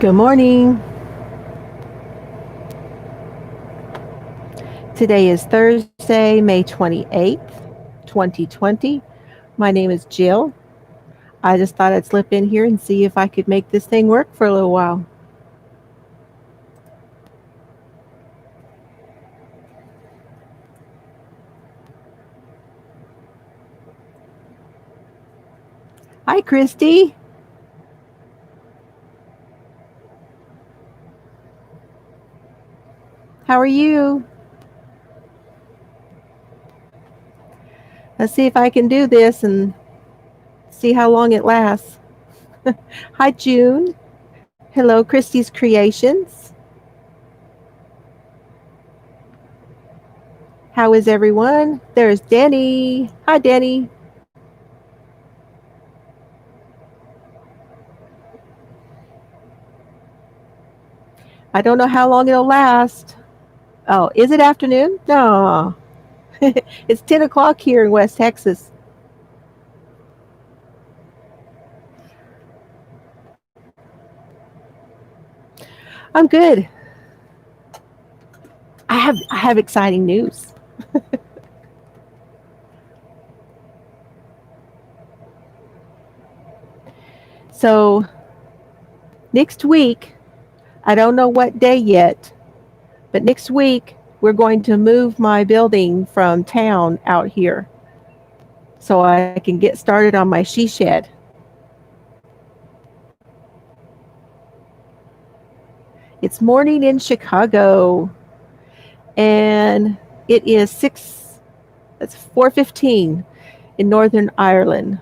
Good morning. Today is Thursday, May 28th, 2020. My name is Jill. I just thought I'd slip in here and see if I could make this thing work for a little while. Hi, Christy. How are you? Let's see if I can do this and see how long it lasts. Hi, June. Hello, Christy's Creations. How is everyone? There's Danny. Hi, Danny. I don't know how long it'll last. Oh, is it afternoon? No. It's 10 o'clock here in West Texas. I'm good. I have exciting news. So next week, I don't know what day yet, but next week we're going to move my building from town out here so I can get started on my she shed. It's morning in Chicago and it is 4:15 in Northern Ireland.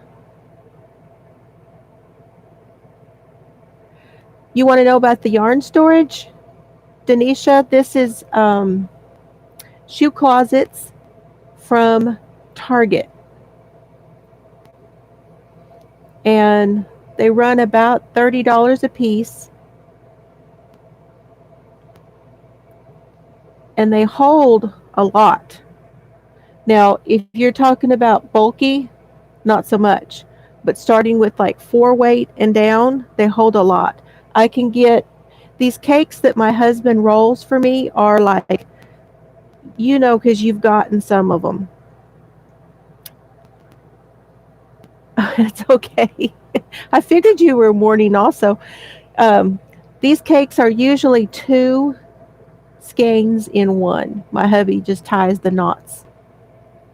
You want to know about the yarn storage? Denisha, this is shoe closets from Target. And they run about $30 a piece. And they hold a lot. Now, if you're talking about bulky, not so much. But starting with like 4 weight and down, they hold a lot. I can get these cakes that my husband rolls for me are like, because you've gotten some of them. It's okay. I figured you were mourning also. Um, these cakes are usually two skeins in one. My hubby just ties the knots.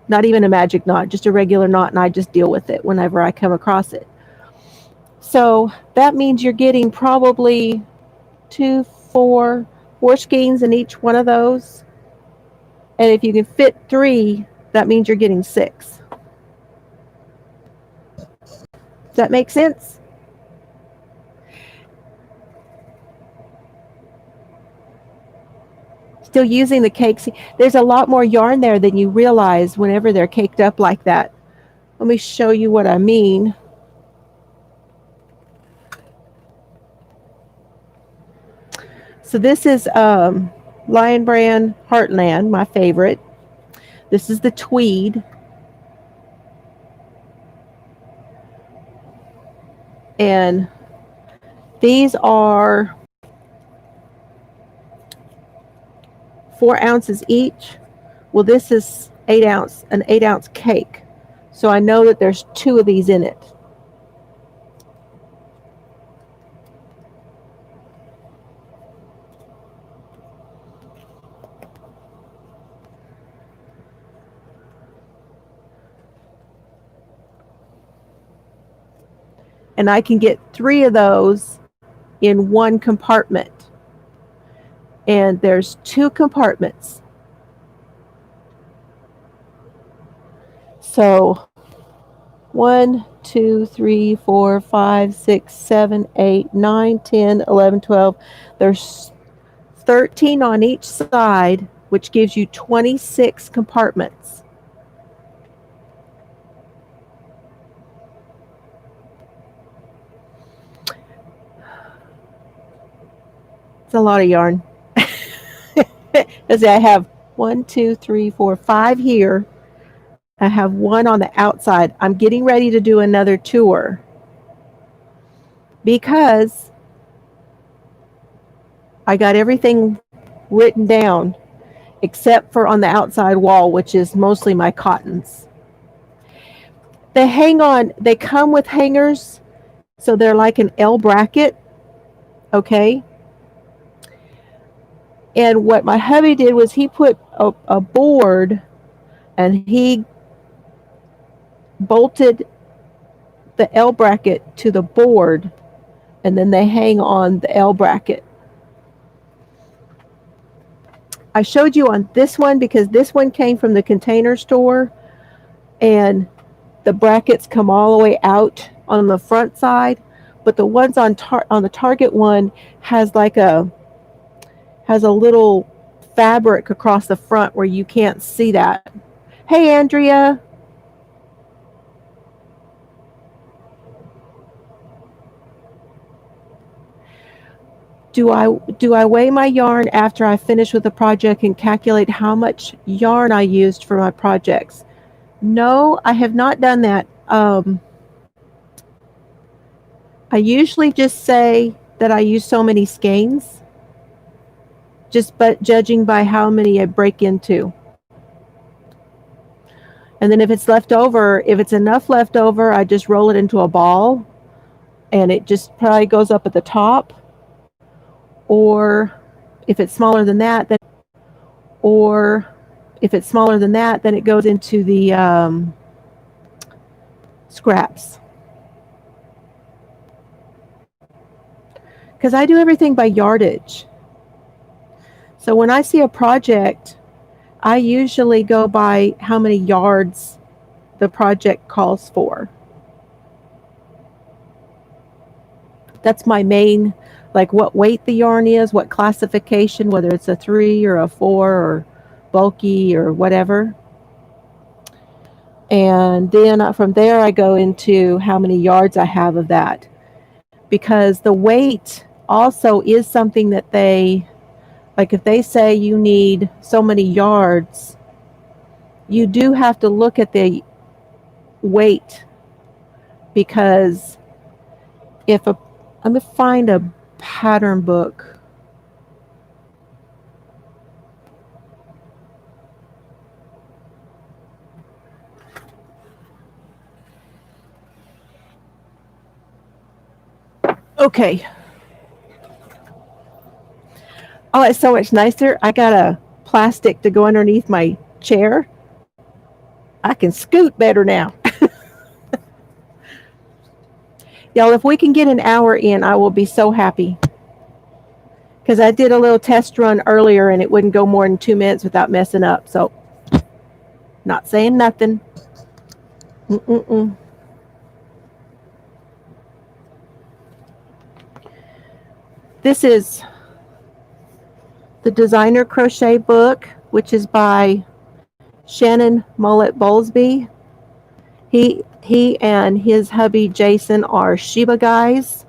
Not even a magic knot, just a regular knot, and I just deal with it whenever I come across it. So that means you're getting probably two, four skeins in each one of those. And if you can fit three, that means you're getting six. Does that make sense? Still using the cakes. There's a lot more yarn there than you realize whenever they're caked up like that. Let me show you what I mean. So this is Lion Brand Heartland, my favorite. This is the tweed. And these are 4 ounces each. Well, this is an 8 ounce cake. So I know that there's two of these in it. And I can get three of those in one compartment. And there's two compartments. So 1, 2, 3, 4, 5, 6, 7, 8, 9, 10, 11, 12. There's 13 on each side, which gives you 26 compartments. It's a lot of yarn. As I have 1, 2, 3, 4, 5 here. I have one on the outside. I'm getting ready to do another tour because I got everything written down except for on the outside wall, which is mostly my cottons. They come with hangers, so they're like an L bracket, okay? And what my hubby did was he put a board and he bolted the L bracket to the board, and then they hang on the L bracket. I showed you on this one because this one came from the Container Store, and the brackets come all the way out on the front side, but the ones on the Target one has a little fabric across the front where you can't see that. Hey, Andrea. Do I weigh my yarn after I finish with a project and calculate how much yarn I used for my projects? No, I have not done that. I usually just say that I use so many skeins, but judging by how many I break into. And then if it's left over, if it's enough left over, I just roll it into a ball and it just probably goes up at the top. Or if it's smaller than that, then it goes into the scraps. Because I do everything by yardage. So when I see a project, I usually go by how many yards the project calls for. That's my main, like what weight the yarn is, what classification, whether it's a 3 or a 4 or bulky or whatever. And then from there I go into how many yards I have of that. Because the weight also is something that like if they say you need so many yards, you do have to look at the weight, because I'm gonna find a pattern book. Okay. Oh, it's so much nicer. I got a plastic to go underneath my chair. I can scoot better now. Y'all, if we can get an hour in, I will be so happy. Because I did a little test run earlier and it wouldn't go more than 2 minutes without messing up. So, not saying nothing. Mm-mm-mm. This is the Designer Crochet book, which is by Shannon Mullet Bowlesby. He and his hubby Jason are Sheba guys.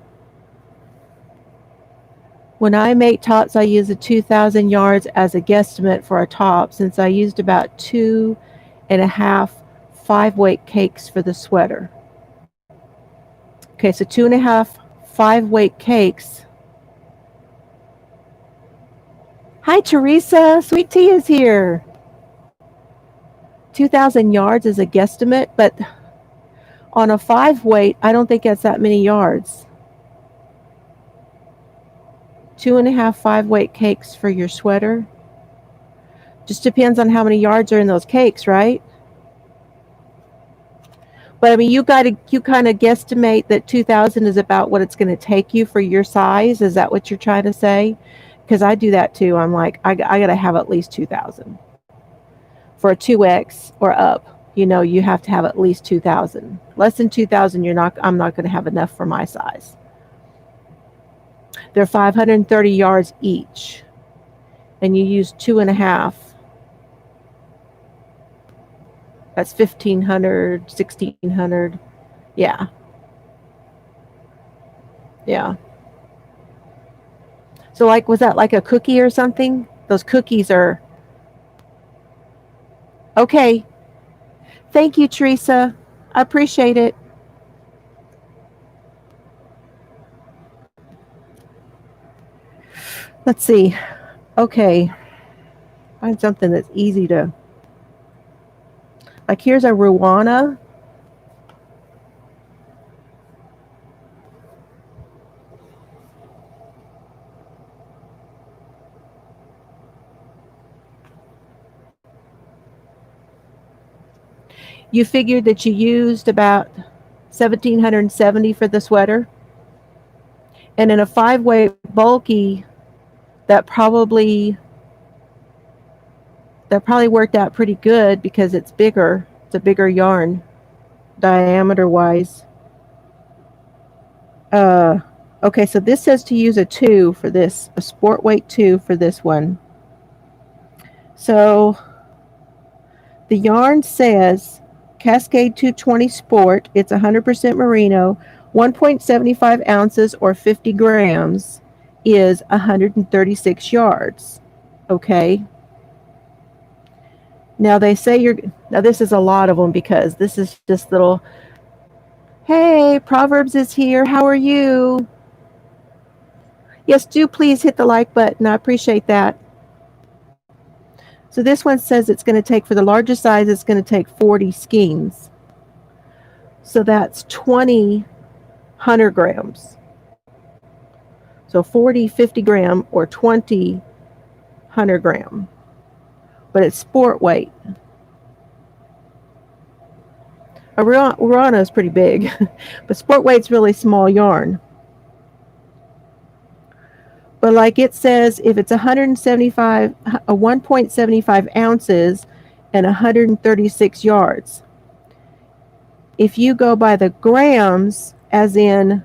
When I make tops, I use a 2,000 yards as a guesstimate for a top, since I used about 2.5 5-weight cakes for the sweater. Okay, so 2.5 5-weight cakes. Hi, Teresa. Sweet Tea is here. 2,000 yards is a guesstimate, but on a 5-weight, I don't think that's that many yards. 2.5 5-weight cakes for your sweater. Just depends on how many yards are in those cakes, right? But I mean, you kind of guesstimate that 2,000 is about what it's going to take you for your size. Is that what you're trying to say? Because I do that too. I'm like, I got to have at least 2,000 for a 2X or up. You know, you have to have at least 2,000. Less than 2,000, I'm not going to have enough for my size. They're 530 yards each, and you use 2.5. That's 1,500, 1,600. Yeah. Yeah. So, like, was that like a cookie or something? Those cookies are okay. Thank you, Teresa. I appreciate it. Let's see. Okay. Find something that's easy to, like here's a Ruana. You figured that you used about 1770 for the sweater. And in a 5-way bulky, that probably worked out pretty good because it's bigger. It's a bigger yarn diameter wise. Uh, okay, so this says to use a 2 for this, a sport weight 2 for this one. So the yarn says Cascade 220 Sport. It's 100% merino, 1.75 ounces or 50 grams is 136 yards. Okay. Now they say now this is a lot of them because this is just little, hey, Proverbs is here. How are you? Yes, do please hit the like button. I appreciate that. So this one says it's going to take, for the largest size, it's going to take 40 skeins. So that's 20 100 grams. So 40, 50 gram or 20 100 gram. But it's sport weight. Urana is pretty big, but sport weight's really small yarn. But like it says, if it's 1.75 ounces and 136 yards, if you go by the grams, as in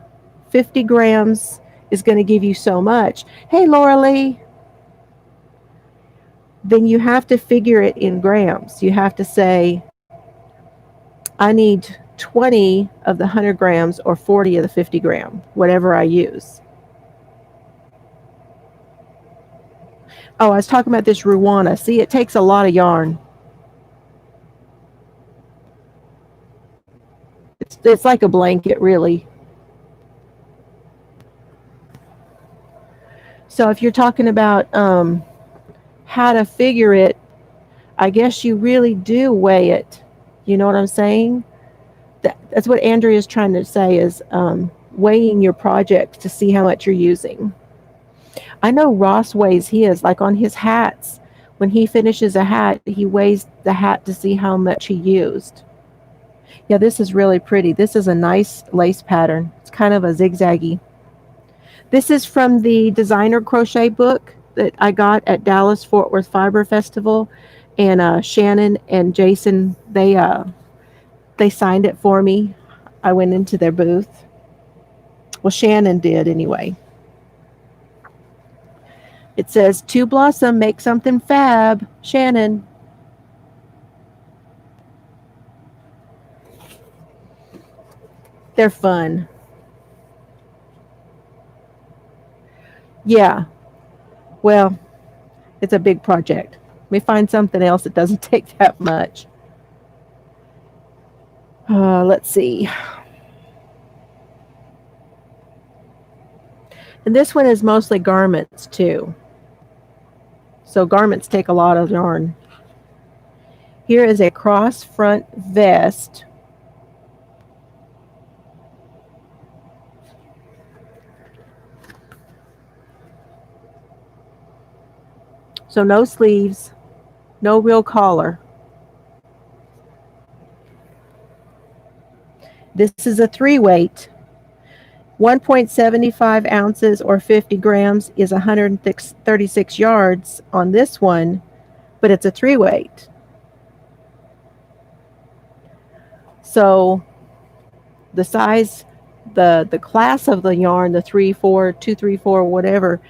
50 grams is going to give you so much. Hey, Laura Lee. Then you have to figure it in grams. You have to say, I need 20 of the 100 grams or 40 of the 50 gram, whatever I use. Oh, I was talking about this Ruana. See, it takes a lot of yarn. It's like a blanket, really. So if you're talking about how to figure it, I guess you really do weigh it. You know what I'm saying? That's what Andrea is trying to say, is weighing your projects to see how much you're using. I know Ross weighs his, like on his hats. When he finishes a hat, he weighs the hat to see how much he used. Yeah, this is really pretty. This is a nice lace pattern. It's kind of a zigzaggy. This is from the designer crochet book that I got at Dallas Fort Worth Fiber Festival, and Shannon and Jason, they signed it for me. I went into their booth. Well, Shannon did anyway. It says, "To Blossom, make something fab." Shannon. They're fun. Yeah. Well, it's a big project. Let me find something else that doesn't take that much. Let's see. And this one is mostly garments too. So garments take a lot of yarn. Here is a cross front vest. So no sleeves, no real collar. This is a 3-weight. 1.75 ounces or 50 grams is 136 yards on this one, but it's a 3-weight. So the size, the class of the yarn, the 3-4, 2-3-4, whatever,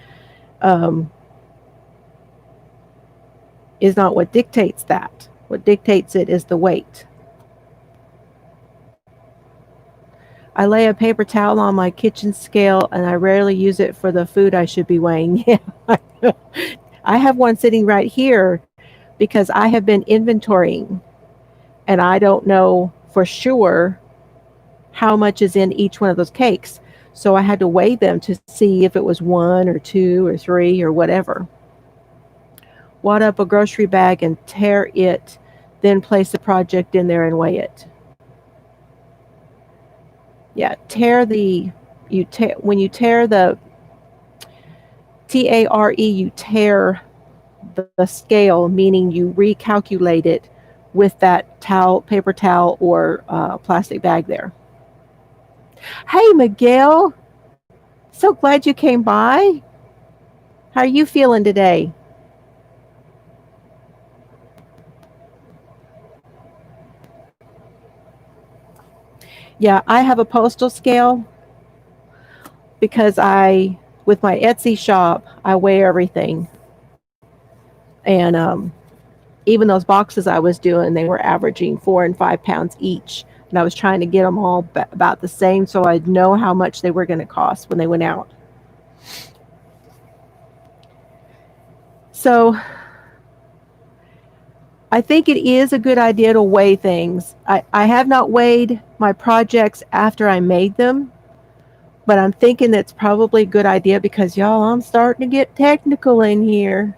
is not what dictates that. What dictates it is the weight. I lay a paper towel on my kitchen scale and I rarely use it for the food I should be weighing. Yeah, I have one sitting right here because I have been inventorying and I don't know for sure how much is in each one of those cakes. So I had to weigh them to see if it was 1 or 2 or 3 or whatever. Wad up a grocery bag and tear it, then place the project in there and weigh it. Yeah, when you tear the TARE, you tear the scale, meaning you recalculate it with that paper towel, or plastic bag there. Hey, Miguel, so glad you came by. How are you feeling today? Yeah, I have a postal scale because with my Etsy shop, I weigh everything. And even those boxes I was doing, they were averaging 4 and 5 pounds each. And I was trying to get them all about the same so I'd know how much they were going to cost when they went out. So I think it is a good idea to weigh things. I have not weighed my projects after I made them, but I'm thinking that's probably a good idea because, y'all, I'm starting to get technical in here.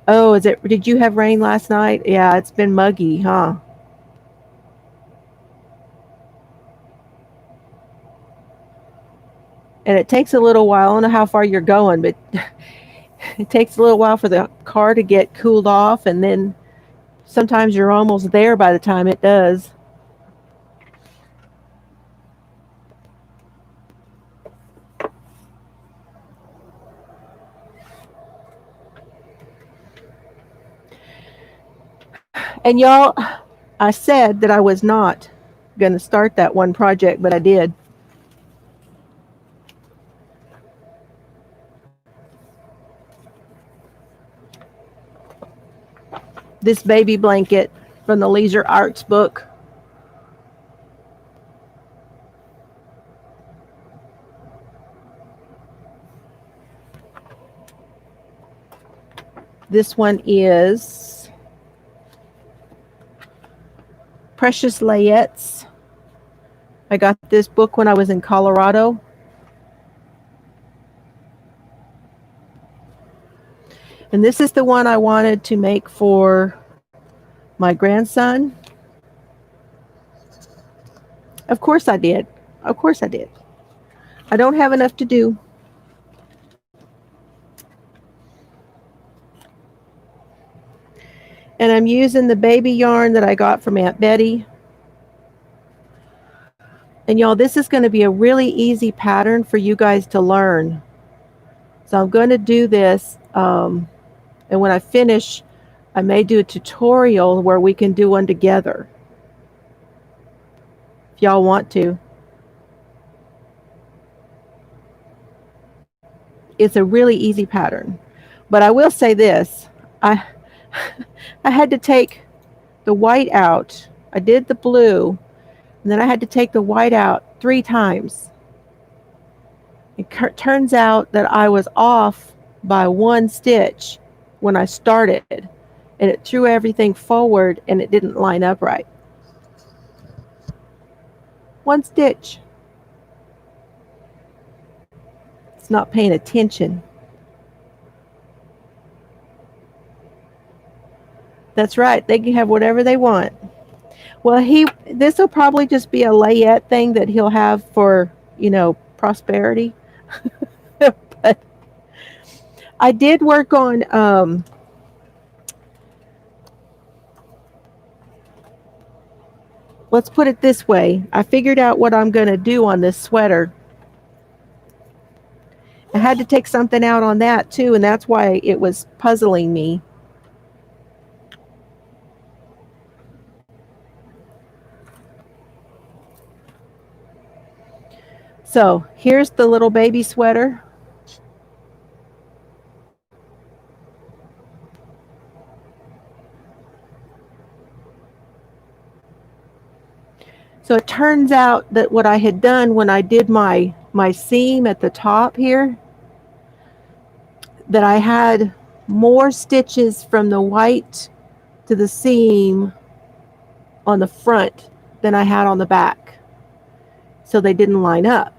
Oh, did you have rain last night? Yeah, it's been muggy, huh? And it takes a little while. I don't know how far you're going, but it takes a little while for the car to get cooled off, and then sometimes you're almost there by the time it does. And y'all, I said that I was not going to start that one project, but I did. This baby blanket from the Leisure Arts book. This one is Precious Layettes. I got this book when I was in Colorado. And this is the one I wanted to make for my grandson. Of course I did. Of course I did. I don't have enough to do. And I'm using the baby yarn that I got from Aunt Betty. And y'all, this is going to be a really easy pattern for you guys to learn. So I'm going to do this. And when I finish, I may do a tutorial where we can do one together. If y'all want to. It's a really easy pattern. But I will say this. I had to take the white out. I did the blue, and then I had to take the white out 3 times. It turns out that I was off by 1 stitch when I started, and it threw everything forward and it didn't line up right. 1 stitch. It's not paying attention. That's right. They can have whatever they want. Well, this will probably just be a layette thing that he'll have for, prosperity. But I did work on let's put it this way. I figured out what I'm going to do on this sweater. I had to take something out on that too, and that's why it was puzzling me. So here's the little baby sweater. So it turns out that what I had done when I did my seam at the top here, that I had more stitches from the white to the seam on the front than I had on the back. So they didn't line up.